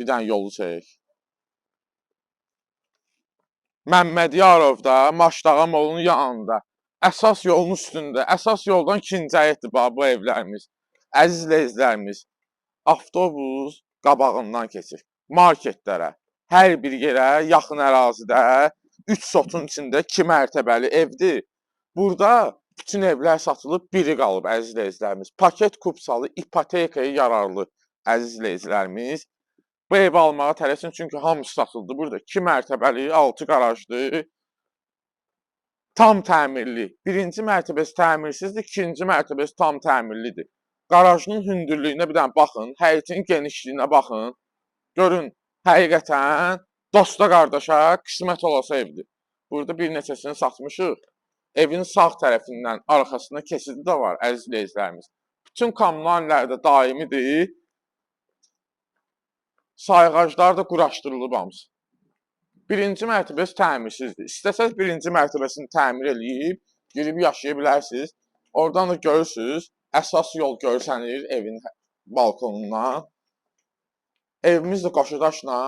Bir dənə yolu çək. Məmmədyarov da Maşdağa molunun yanında. Əsas yolun üstündə. Əsas yoldan ikinci həyətdir bu evlərimiz. Əziz izləyicilərimiz, avtobus qabağından keçir. Marketlərə, hər bir yerə yaxın ərazidə 3 sotun içində 2 mərtəbəli evdir. Burada bütün evlər satılıb, biri qalıb əziz izləyicilərimiz. Paket kupsalı, ipotekaya yararlı əziz izləyicilərimiz. Bu evi almağa tələsin, çünki hamısı satıldı. Burada 2 mərtəbəli, 6 qarajlı, tam təmirli. Birinci mərtəbəsi təmirsizdir, ikinci mərtəbəsi tam təmirlidir. Qarajının hündürlüyünə bir dənə baxın, həyətin genişliyinə baxın. Görün, həqiqətən dosta qardaşa qismət olası evdir. Burada bir neçəsini satmışıq. Evin sağ tərəfindən arxasında keçidi də var, əziz izləyicilərimiz. Bütün kommunallər də daimidir. Sayğaclar da quraşdırılıb hamısı. Birinci mərtəbəsi təmirsizdir. İstəsəz birinci mərtəbəsini təmir eləyib, girib yaşaya bilərsiniz. Oradan da görürsünüz, əsas yol görsənir evin balkonundan. Evimiz də qoşudaşla,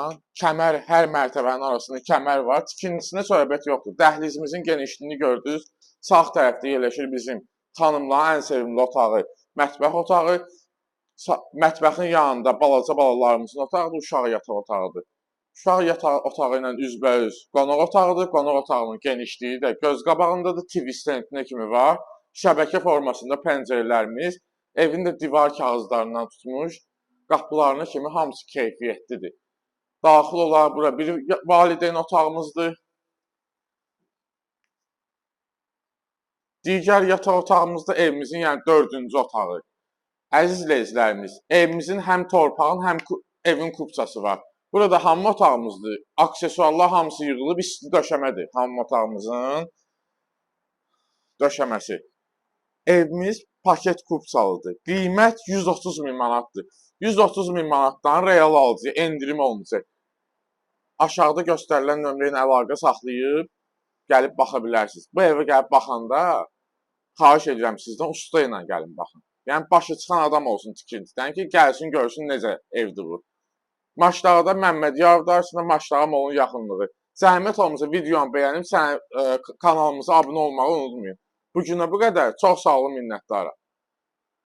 kəmər, hər mərtəbənin arasında kəmər var. Tikintisinə söhbət yoxdur. Dəhlizimizin genişliyini gördünüz. Sağ tərəfdə yerləşir bizim xanımların ən sevimli otağı, mətbəx otağı. Mətbəxin yanında balaca balalarımızın otağıdır, uşaq yataq otağıdır. Uşaq yataq otağı ilə üzbəüz qonaq otağıdır. Qonaq otağının genişliyi də göz qabağındadır. TV stentinə kimi var. Şəbəkə formasında pəncərələrimiz, evin də divar kağızlarından tutmuş, qapılarına kimi hamısı keyfiyyətlidir. Daxil olaraq bura bir valideyn otağımızdır. Digər yataq otağımızda evimizin, yəni 4-cü otağı. Əziz izləyicilərimiz, evimizin həm torpağın, həm evin kupçası var. Burada hamam otağımızdır. Aksesuarlar hamısı yığılıb, isti döşəmədir hamam otağımızın döşəməsi. Evimiz paket kupçalıdır. Qiymət 130 min manatdır. 130 min manatdan real alıcıya endirim olunacaq. Aşağıda göstərilən nömrə ilə əlaqə saxlayıb gəlib baxa bilərsiniz. Bu evə gəlib baxanda xahiş edirəm sizdən usta ilə gəlin baxın. Yəni başı çıxan adam olsun tikintidən ki, gəlsin görsün necə evdir bu. Maşdağda Məmmədyarov arasında Maşdağa molunun yaxınlığı. Zəhmət olmasa videonu bəyənib kanalımıza abunə olmağı unutmayın. Bu günə bu qədər. Çox sağ olun, minnətdarım.